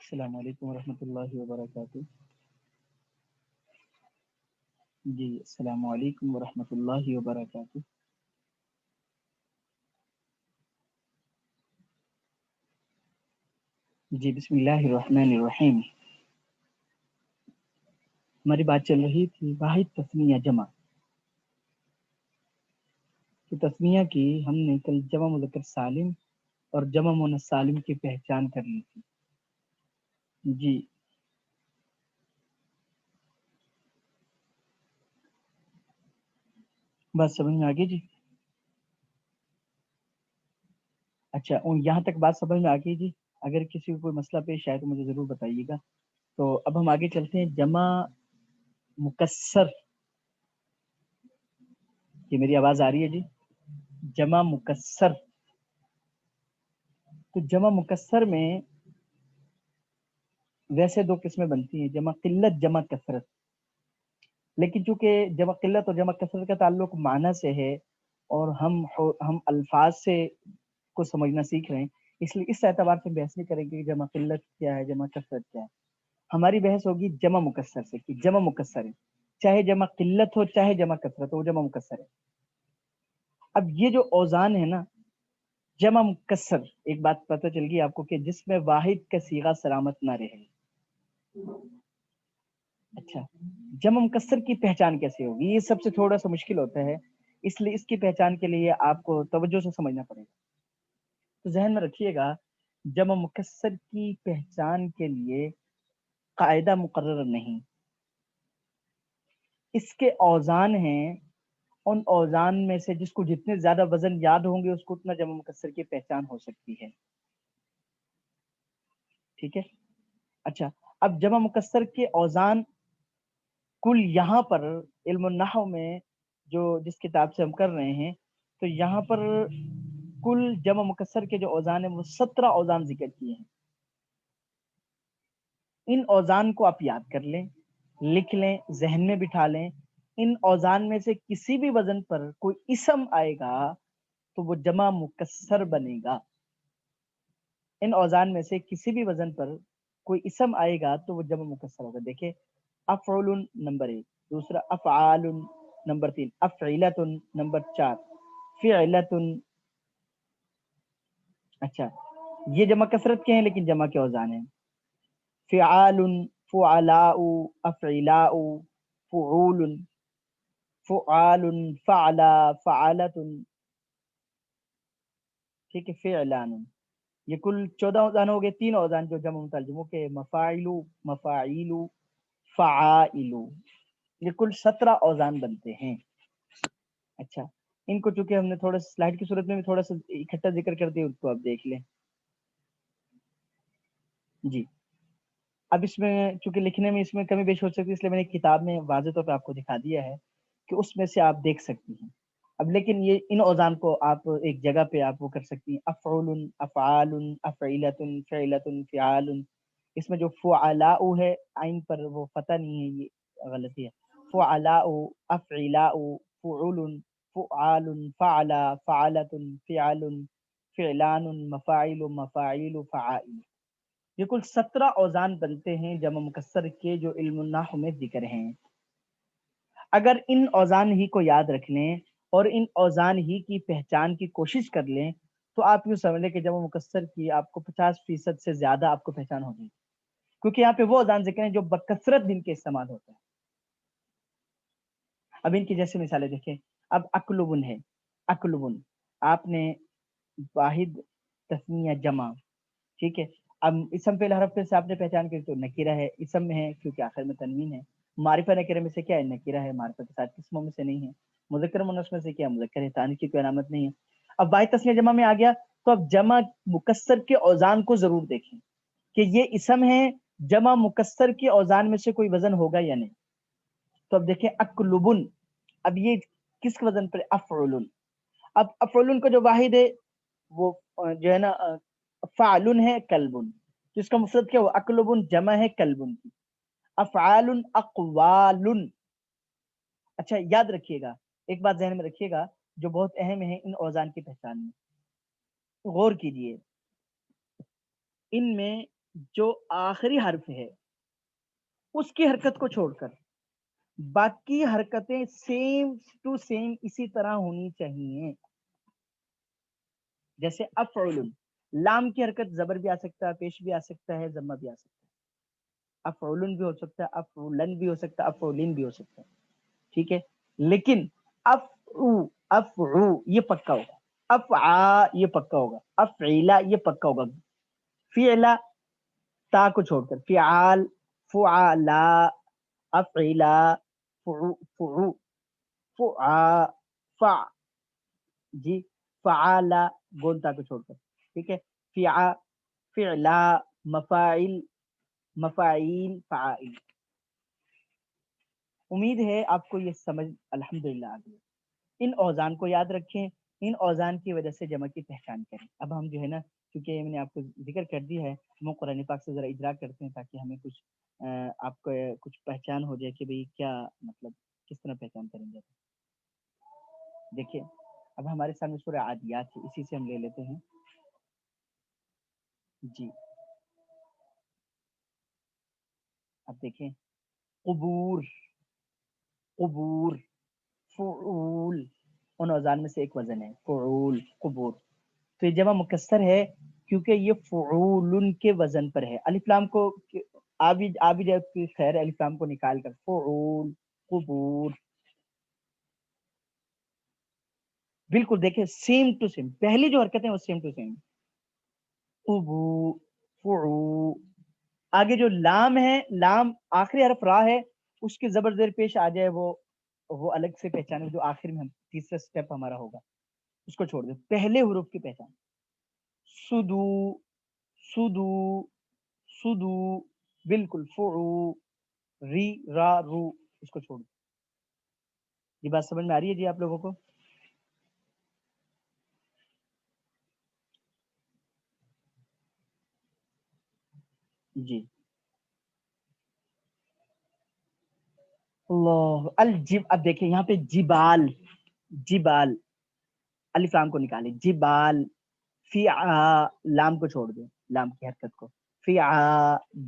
السلام علیکم ورحمۃ اللہ وبرکاتہ. جی السلام علیکم ورحمۃ اللہ وبرکاتہ. جی بسم اللہ الرحمن الرحیم. ہماری بات چل رہی تھی واحد تسمیہ جمع. تو تسمیہ کی ہم نے کل جمع مذکر سالم اور جمع مؤنث سالم کی پہچان کر لی تھی. جی بات سمجھ میں آگئی جی؟ اچھا یہاں تک بات سمجھ میں آگئی جی. اگر کسی کو کوئی مسئلہ پیش آئے تو مجھے ضرور بتائیے گا. تو اب ہم آگے چلتے ہیں. جمع مکسر کی میری آواز آ رہی ہے جی؟ جمع مکسر. تو جمع مکسر میں ویسے دو قسمیں بنتی ہیں، جمع قلت جمع کثرت. لیکن چونکہ جمع قلت اور جمع کثرت کا تعلق معنی سے ہے اور ہم الفاظ سے کو سمجھنا سیکھ رہے ہیں، اس لیے اس اعتبار سے بحث نہیں کریں گے کہ جمع قلت کیا ہے، جمع کثرت کیا ہے. ہماری بحث ہوگی جمع مکسر سے کہ جمع مکسر ہے، چاہے جمع قلت ہو چاہے جمع کثرت ہو، وہ جمع مکسر ہے. اب یہ جو اوزان ہے نا جمع مکسر، ایک بات پتہ چل گئی آپ کو کہ جس میں واحد کا صیغہ سلامت نہ رہے. اچھا جمع مکسر کی پہچان کیسے ہوگی؟ یہ سب سے تھوڑا سا مشکل ہوتا ہے، اس لیے اس کی پہچان کے لیے آپ کو توجہ سے سمجھنا پڑے گا. تو ذہن میں رکھیے گا جمع مکسر کی پہچان کے لیے قاعدہ مقرر نہیں. اس کے اوزان ہیں، ان اوزان میں سے جس کو جتنے زیادہ وزن یاد ہوں گے اس کو اتنا جمع مکسر کی پہچان ہو سکتی ہے. ٹھیک ہے. اچھا اب جمع مکسر کے اوزان کل یہاں پر علم النحو میں جو جس کتاب سے ہم کر رہے ہیں، تو یہاں پر کل جمع مکسر کے جو اوزان ہیں وہ 17 اوزان ذکر کیے ہیں. ان اوزان کو آپ یاد کر لیں، لکھ لیں، ذہن میں بٹھا لیں. ان اوزان میں سے کسی بھی وزن پر کوئی اسم آئے گا تو وہ جمع مکسر بنے گا. ان اوزان میں سے کسی بھی وزن پر کوئی اسم آئے گا تو وہ جمع مکسر ہوگا. دیکھیں افعل نمبر 1، دوسرا افعال نمبر 3، افعلت نمبر 4، فعلت. اچھا یہ جمع کثرت کے ہیں لیکن جمع کے اوزان ہیں. فعال، فعلاء، افعلاء، فعول، فعال، فعلا، فعالت. ٹھیک ہے. فعلان. یہ کل 14 اوزان ہو گئے. 3 اوزان جو جمع مترجموں کے مفاعل، مفاعیل، فعائل، یہ کل 17 اوزان بنتے ہیں. اچھا ان کو چونکہ ہم نے تھوڑا سلائڈ کی صورت میں بھی تھوڑا سا اکٹھا ذکر کر دیا، اس کو آپ دیکھ لیں. جی اب اس میں چونکہ لکھنے میں اس میں کمی بیش ہو سکتی ہے، اس لیے میں نے کتاب میں واضح طور پہ آپ کو دکھا دیا ہے کہ اس میں سے آپ دیکھ سکتی ہیں. اب لیکن یہ ان اوزان کو آپ ایک جگہ پہ آپ وہ کر سکتی ہیں. افعول، افعال، افعیلت، فعلت، فعال. اس میں جو فعلاء ہے عین پر وہ فتح نہیں ہے، یہ غلطی ہے. فعلاء، افعلاء، فعول، فعال، فعلا، فعلت، فعل، فعلان، مفاعل، مفاعیل، فعائل. یہ کل 17 اوزان بنتے ہیں جمع مکسر کے جو علم النحو میں ذکر ہیں. اگر ان اوزان ہی کو یاد رکھ لیں اور ان اوزان ہی کی پہچان کی کوشش کر لیں تو آپ یوں سمجھ لیں کہ جمع مکسر کی آپ کو 50% سے زیادہ آپ کو پہچان ہوگی، کیونکہ یہاں پہ وہ اوزان ذکر ہیں جو بکثرت دن کے استعمال ہوتے ہیں. اب ان کی جیسے مثالیں دیکھیں. اب اکلبن ہے، اکلبن آپ نے واحد تسنیہ جمع. ٹھیک ہے. اب اسم فعل حرف سے آپ نے پہچان کی تو نکیرہ ہے، اسم میں ہے کیونکہ آخر میں تنوین ہے. معرفہ نکیرہ میں سے کیا ہے؟ نکیرہ ہے، معرفہ کے ساتھ قسموں میں سے نہیں ہے. مذکر مؤنث میں سے کیا؟ مذکر ہے، تانیث کی کوئی علامت نہیں ہے. اب واحد تسنیہ جمع میں آ گیا تو اب جمع مکسر کے اوزان کو ضرور دیکھیں کہ یہ اسم ہے، جمع مکسر کے اوزان میں سے کوئی وزن ہوگا یا نہیں. تو اب دیکھیں اکلبن، اب یہ کس وزن پر؟ افعلن. اب افعلن کا جو واحد ہے وہ جو ہے نا فعلن ہے، کلبن. تو اس کا مفرد کیا ہوا؟ اکلبن جمع ہے کلبن کی. افعال اقوال. اچھا یاد رکھیے گا ایک بات ذہن میں رکھیے گا جو بہت اہم ہے ان اوزان کی پہچان میں. غور کیجئے ان میں جو آخری حرف ہے اس کی حرکت کو چھوڑ کر باقی حرکتیں سیم ٹو سیم اسی طرح ہونی چاہیے. جیسے افعل، لام کی حرکت زبر بھی آ سکتا ہے، پیش بھی آ سکتا ہے، ضمہ بھی آ سکتا ہے. افعلن بھی ہو سکتا ہے، افعلن بھی ہو سکتا ہے، افعلن بھی ہو سکتا ہے. ٹھیک ہے، لیکن افعو، افعو یہ پکا ہوگا، افعا یہ پکا ہوگا، افعیلا یہ پکا ہوگا. فعلا تا کو چھوڑ کر فعال، فعلا، افعلا، فعو، فعو، فعا، فع، جی فعالا گونتا کو چھوڑ کر. ٹھیک ہے، فعا، فعلا، مفاعل، مفاعیل، فعائل. امید ہے آپ کو یہ سمجھ الحمدللہ آ گئی. ان اوزان کو یاد رکھیں، ان اوزان کی وجہ سے جمع کی پہچان کریں. اب ہم جو ہے نا، کیونکہ میں نے آپ کو ذکر کر دی ہے، ہم قرآن پاک سے ذرا ادراک کرتے ہیں تاکہ ہمیں کچھ آپ کو کچھ پہچان ہو جائے کہ بھئی کیا مطلب کس طرح پہچان کریں گے. دیکھیں اب ہمارے سامنے سورہ عادیات ہے، اسی سے ہم لے لیتے ہیں. جی اب دیکھیں، قبور، قبور، فعول، ان اوزان میں سے ایک وزن ہے فعول، قبور. تو یہ جمع مکسر ہے کیونکہ یہ فعول کے وزن پر ہے. الف لام کو آبی جب کی خیر الف لام کو نکال کر فعول، قبور. بالکل دیکھیں سیم ٹو سیم، پہلی جو حرکتیں وہ سیم ٹو سیم. قبو، فعو. آگے جو لام ہے، لام آخری حرف را ہے، اس کی زبر زیر پیش آ جائے وہ الگ سے پہچانے. جو آخر میں ہم تیسرا سٹیپ ہمارا ہوگا اس کو چھوڑ دیں، پہلے حروف کی پہچان. سدو، سدو، سدو، بالکل. فعو، ری، را، رو، اس کو چھوڑ دیں. یہ بات سمجھ میں آ رہی ہے جی آپ لوگوں کو؟ جی اللہ الجب. اب دیکھیں یہاں پہ جبال، جبال، الف لام کو نکالیں، جبال. فی لام کو چھوڑ دیں، لام کی حرکت کو. فی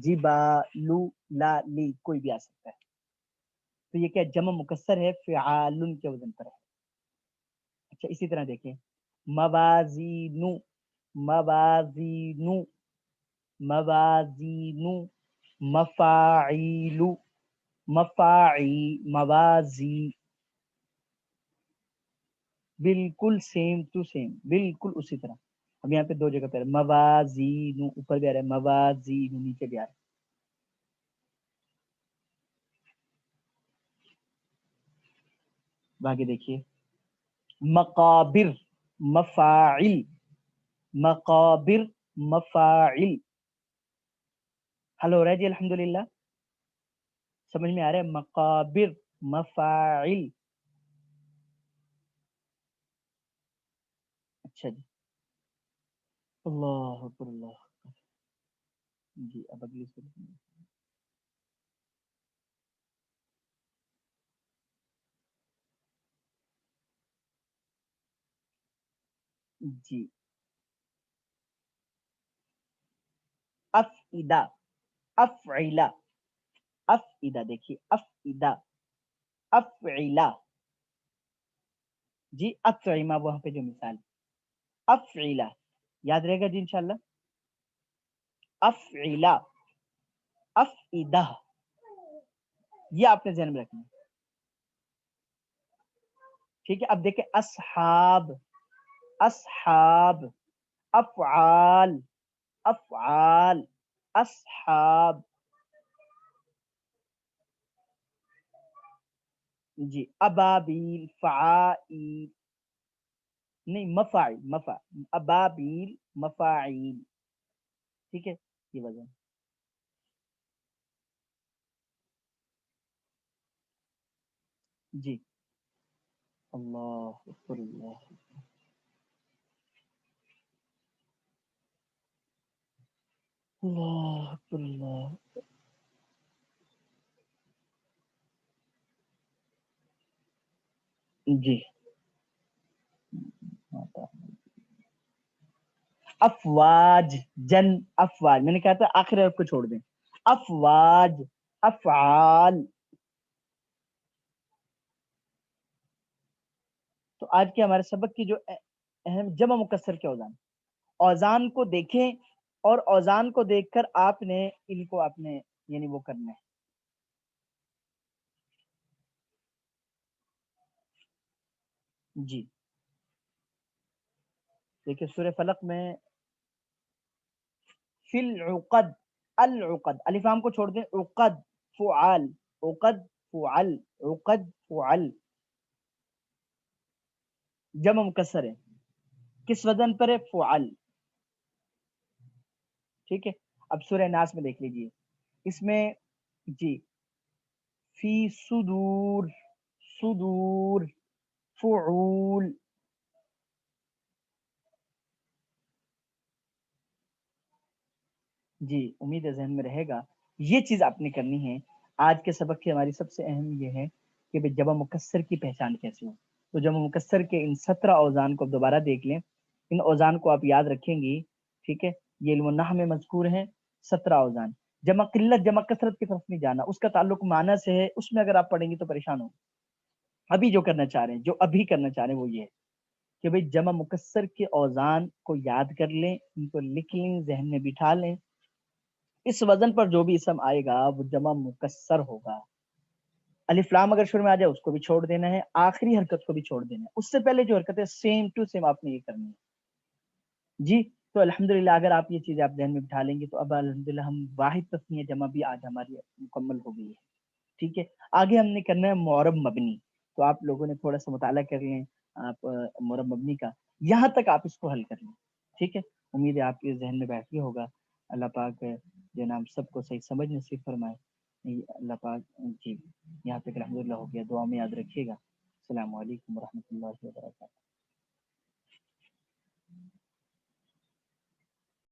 جبا لو، لا لی کوئی بھی آ سکتا ہے. تو یہ کیا جمع مکسر ہے، فعال کے وزن پر ہے. اچھا اسی طرح دیکھیں، موازینو، موازینو، موازینو، مفاعیلو، مفاعی، موازی. بالکل سیم ٹو سیم، بالکل اسی طرح. اب یہاں پہ دو جگہ پہ موازینو، اوپر بھی آ رہا ہے موازینو، نیچے بھی آ رہا ہے. باقی دیکھیے، مقابر، مفاعل، مقابر، مفاعل. حل ہو رہا ہے جی الحمدللہ؟ سمجھ میں آ رہا ہے؟ مقابر، مفاعل. اچھا جی، اللہ اکبر، اللہ. جی اب اگلی صورت میں. جی افئدہ، افعلا، افئدہ. دیکھیے افئدہ، افعلا. جی اطعمہ وہاں پہ جو مثال، افعلا یاد رہے گا جی انشاءاللہ. افعلا، افئدہ، یہ آپ نے ذہن میں رکھنا ہے. ٹھیک ہے، اب دیکھیں اصحاب، اصحاب، افعال، افعال، اصحاب. جی ابابیل، فعائل، نہیں مفاعل، ابابیل، مفاعیل. ٹھیک ہے، یہ وزن. جی اللہ اکبر، اللہ. اللہ اکبر، اللہ. جی افواج جن افواج، میں نے کہا تھا آخر حرف کو چھوڑ دیں، افواج افعال. تو آج کے ہمارے سبق کی جو اہم جمع مکسر کے اوزان، اوزان کو دیکھیں اور اوزان کو دیکھ کر آپ نے ان کو اپنے یعنی وہ کرنا ہے. جی دیکھیے سورہ فلق میں فی العقد، العقد الف لام کو چھوڑ دیں، عقد فعال، عقد فعل، عقد فعل، جمع مکسر ہے، کس وزن پر ہے؟ فعل. ٹھیک ہے. اب سورہ ناس میں دیکھ لیجئے، اس میں جی فی صدور، صدور فعول. جی امید ہے ذہن میں رہے گا. یہ چیز آپ نے کرنی ہے. آج کے سبق کی ہماری سب سے اہم یہ ہے کہ جمع مکسر کی پہچان کیسے ہو. تو جمع مکسر کے ان 17 اوزان کو دوبارہ دیکھ لیں. ان اوزان کو آپ یاد رکھیں گی. ٹھیک ہے. یہ علم النحو میں مذکور ہیں 17 اوزان. جمع قلت جمع کثرت کی طرف نہیں جانا، اس کا تعلق معنی سے ہے، اس میں اگر آپ پڑھیں گے تو پریشان ہو. ابھی جو کرنا چاہ رہے ہیں، جو ابھی کرنا چاہ رہے ہیں وہ یہ ہے کہ بھئی جمع مکسر کے اوزان کو یاد کر لیں، ان کو لکھ لیں، ذہن میں بٹھا لیں. اس وزن پر جو بھی اسم آئے گا وہ جمع مکسر ہوگا. الف لام اگر شروع میں آ جائے اس کو بھی چھوڑ دینا ہے، آخری حرکت کو بھی چھوڑ دینا ہے. اس سے پہلے جو حرکت ہے سیم ٹو سیم آپ نے یہ کرنی ہے. جی تو الحمدللہ اگر آپ یہ چیز آپ ذہن میں بٹھا لیں گے تو اب الحمدللہ ہم واحد تسنیہ جمع بھی آج ہماری مکمل ہو گئی ہے. ٹھیک ہے. آگے ہم نے کرنا ہے معرب مبنی. تو آپ لوگوں نے تھوڑا سا مطالعہ کر لیں آپ معرب مبنی کا، یہاں تک آپ اس کو حل کر لیں. ٹھیک ہے. امید ہے آپ کے ذہن میں بیٹھ گیا ہوگا. اللہ پاک جناب سب کو صحیح سمجھ نصیب فرمائے. اللہ پاک جی یہاں تک الحمدللہ ہو گیا. دعا میں یاد رکھیے گا. السلام علیکم ورحمۃ اللہ وبرکاتہ.